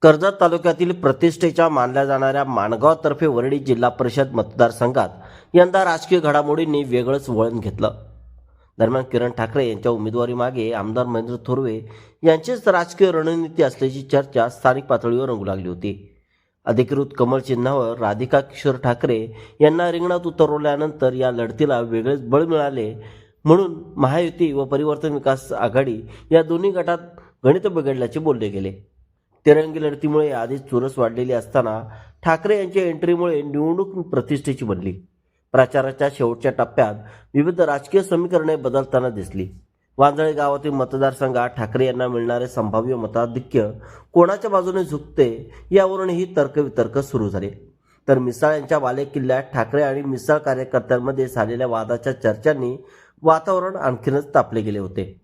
कर्जत तालुक्यातील प्रतिष्ठेच्या मानल्या जाणाऱ्या माणगाव-तर्फे वरळी जिल्हा परिषद मतदारसंघात यंदा राजकीय घडामोडींनी वेगळंच वळण घेतलं. दरम्यान किरण ठाकरे यांच्या उमेदवारीमागे आमदार महेंद्र थोरवे यांचीच राजकीय रणनीती असल्याची चर्चा स्थानिक पातळीवर रंगू लागली होती. अधिकृत कमळ चिन्हावर राधिका किशोर ठाकरे यांना रिंगणात उतरवल्यानंतर या लढतीला वेगळेच बळ मिळाले, म्हणून महायुती व परिवर्तन विकास आघाडी या दोन्ही गटात गणित बिघडल्याचे बोलले गेले. तिरंगी लढतीमुळे आधीच चुरस वाढलेली असताना ठाकरे यांच्या एंट्रीमुळे निवडणूक प्रतिष्ठेची बनली. प्रचाराच्या शेवटच्या टप्प्यात विविध राजकीय समीकरणे बदलताना दिसली. वांजळे गावातील मतदारसंघात ठाकरे यांना मिळणारे संभाव्य मताधिक्य कोणाच्या बाजूने झुकते यावरूनही तर्कवितर्क सुरू झाले. तर मिसाळ यांच्या बालेकिल्ल्यात ठाकरे आणि मिसाळ कार्यकर्त्यांमध्ये झालेल्या वादाच्या चर्चांनी वातावरण आणखीनच तापले गेले होते.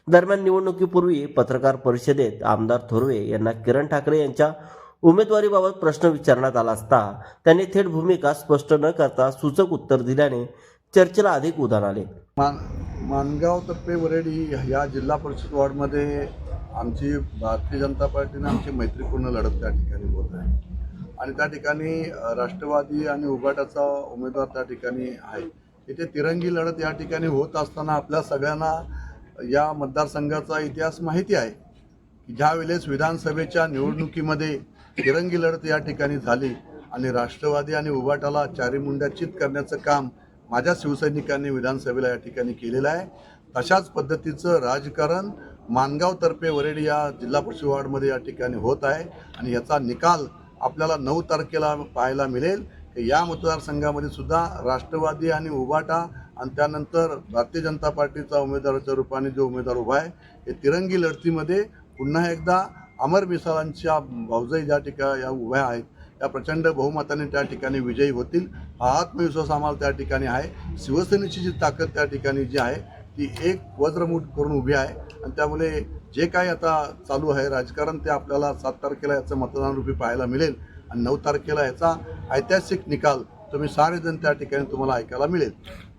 दरम्यान निवडणुकीपूर्वी पत्रकार परिषदेत आमदार थोरवे यांना किरण ठाकरे यांच्या उमेदवारीबाबत प्रश्न विचारण्यात आला असता त्यांनी थेट भूमिका स्पष्ट न करता सूचक उत्तर दिल्याने चर्चेला अधिक उधाण आले. माणगाव तर्फे वरळी या जिल्हा परिषद वॉर्डमध्ये आमची भारतीय जनता पार्टीने आमची मैत्रीपूर्ण लढत त्या ठिकाणी होत आहे आणि त्या ठिकाणी राष्ट्रवादी आणि उभाटाचा उमेदवार त्या ठिकाणी आहे. इथे तिरंगी लढत या ठिकाणी होत असताना आपल्या सगळ्यांना या मतदारसंघाचा इतिहास माहिती आहे की ज्या वेळेस विधानसभेच्या निवडणुकीमध्ये तिरंगी लढत या ठिकाणी झाली आणि राष्ट्रवादी आणि उभाटाला चारीमुंड्याचित करण्याचं काम माझ्या शिवसैनिकांनी विधानसभेला या ठिकाणी केलेलं आहे. तशाच पद्धतीचं राजकारण माणगाव-तर्फे वरळी या जिल्हा परिषद वॉर्डमध्ये या ठिकाणी होत आहे आणि याचा निकाल आपल्याला 9 तारखेला पाहायला मिळेल. या मतदारसंघामध्ये सुद्धा राष्ट्रवादी आणि उभाटा आणि त्यानंतर भारतीय जनता पार्टीचा उमेदवाराच्या रूपाने जो उमेदवार उभा आहे हे तिरंगी लढतीमध्ये पुन्हा एकदा अमर मिसाळांच्या भाऊजाई ज्या ठिकाणी या उभ्या आहेत त्या प्रचंड बहुमताने त्या ठिकाणी विजयी होतील. हा आत्मविश्वास आम्हाला त्या ठिकाणी आहे. शिवसेनेची जी ताकद त्या ठिकाणी जी आहे ती एक वज्रमूठ करून उभी आहे आणि त्यामुळे जे काही आता चालू आहे राजकारण ते आपल्याला 7 तारखेला याचं मतदान रूपी पाहायला मिळेल आणि 9 तारखेला याचा ऐतिहासिक निकाल तुम्ही सारेजण त्या ठिकाणी तुम्हाला ऐकायला मिळेल.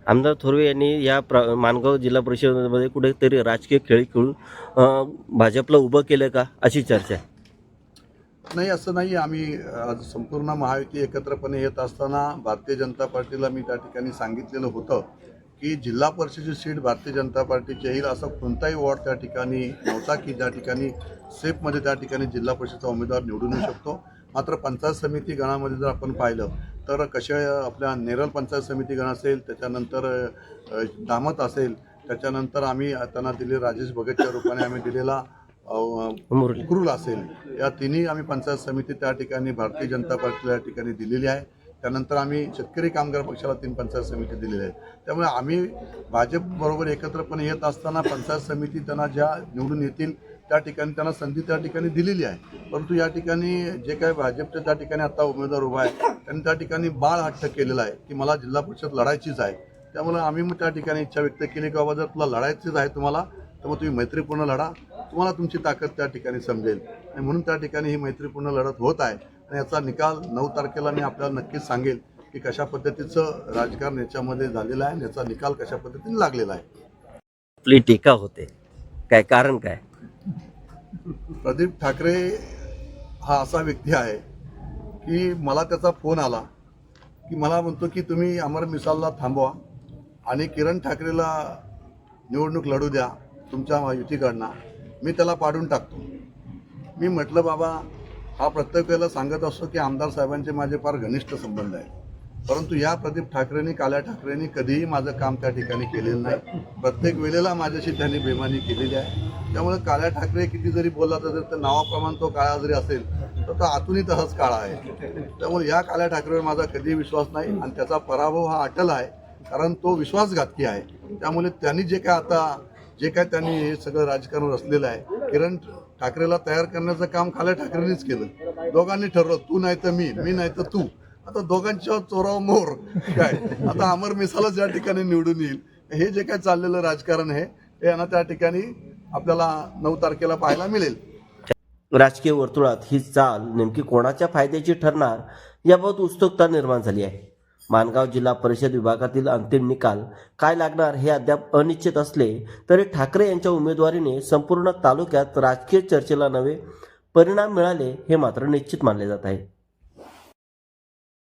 आमदार थोरवे यांनी या माणगाव जिल्हा परिषदेमध्ये कुठेतरी राजकीय खेळी खेळून भाजपला उभं केलं का अशी चर्चा आहे. नाही, असं नाही. आम्ही आज संपूर्ण महायुती एकत्रपणे येत असताना भारतीय जनता पार्टीला मी त्या ठिकाणी सांगितलेलं होतं की जिल्हा परिषदेची सीट भारतीय जनता पार्टीची येईल असा कोणताही वॉर्ड त्या ठिकाणी नव्हता की ज्या ठिकाणी सेफमध्ये त्या ठिकाणी जिल्हा परिषदेचा उमेदवार निवडून येऊ शकतो. मात्र पंचायत समिती गणामध्ये जर आपण पाहिलं तर कशा आपल्या नेरळ पंचायत समिती गण असेल, त्याच्यानंतर दामत असेल, त्याच्यानंतर आम्ही त्यांना दिले राजेश भगतच्या रूपाने आम्ही दिलेला उकरूल असेल, या तिन्ही आम्ही पंचायत समिती त्या ठिकाणी भारतीय जनता पार्टीला या ठिकाणी दिलेली आहे. त्यानंतर आम्ही शेतकरी कामगार पक्षाला 3 पंचायत समिती दिलेल्या आहेत. त्यामुळे आम्ही भाजपबरोबर एकत्रपणे येत असताना पंचायत समिती त्यांना ज्या निवडून येतील त्या ठिकाणी त्यांना संधी त्या ठिकाणी दिलेली आहे. परंतु या ठिकाणी जे काही भाजपच्या त्या ठिकाणी आता उमेदवार उभा आहे त्यांनी त्या ठिकाणी बाळ हट्ट केलेला आहे की मला जिल्हा परिषद लढायचीच आहे. त्यामुळे आम्ही मग त्या ठिकाणी इच्छा व्यक्त केली की बाबा जर तुला लढायचीच आहे तुम्हाला तर मग तुम्ही मैत्रीपूर्ण लढा, तुम्हाला तुमची ताकद त्या ठिकाणी समजेल. आणि म्हणून त्या ठिकाणी ही मैत्रीपूर्ण लढत होत आहे आणि याचा निकाल 9 तारखेला मी आपल्याला नक्कीच सांगेल की कशा पद्धतीचं राजकारण याच्यामध्ये झालेलं आहे आणि याचा निकाल कशा पद्धतीने लागलेला आहे. आपली टीका होते काय, कारण काय? प्रदीप ठाकरे हा असा व्यक्ती आहे की मला त्याचा फोन आला की मला म्हणतो की तुम्ही अमर मिसालला थांबवा आणि किरण ठाकरेला निवडणूक लढू द्या तुमच्या युतीकडनं, मी त्याला पाडून टाकतो. मी म्हटलं बाबा हा प्रत्येक वेळेला सांगत असतो की आमदार साहेबांचे माझे फार घनिष्ठ संबंध आहेत, परंतु या प्रदीप ठाकरेंनी काल्या ठाकरेंनी कधीही माझं काम त्या ठिकाणी केलेलं नाही. प्रत्येक वेळेला माझ्याशी त्यांनी बेमानी केलेली आहे. त्यामुळे काल्या ठाकरे किती जरी बोलला तर नावाप्रमाणे तो काळा जरी असेल तर तो आतूनही तसाच काळा आहे. त्यामुळे या काल्या ठाकरेवर माझा कधीही विश्वास नाही आणि त्याचा पराभव हा अटल आहे, कारण तो विश्वासघातकी आहे. त्यामुळे त्यांनी जे काय त्यांनी हे सगळं राजकारण रचलेलं आहे, किरण ठाकरेला तयार करण्याचं काम काल्या ठाकरेंनीच केलं. दोघांनी ठरवलं तू नाही तर मी नाही तर तू. आता दोघांच्या चोराव मोर काय, आता अमर मिसालच या ठिकाणी निवडून येईल. हे जे काय चाललेलं राजकारण आहे हे यांना त्या ठिकाणी आपल्याला 9 तारखेला पाहायला मिळेल. राजकीय वर्तुळात ही चाल नेमकी कोणाच्या फायद्याची ठरणार याबाबत उत्सुकता निर्माण झाली आहे. माणगाव जिल्हा परिषद विभागातील अंतिम निकाल काय लागणार हे अद्याप अनिश्चित असले तरी ठाकरे यांच्या उमेदवारीने संपूर्ण तालुक्यात राजकीय चर्चेला नवे परिणाम मिळाले हे मात्र निश्चित मानले जात आहे.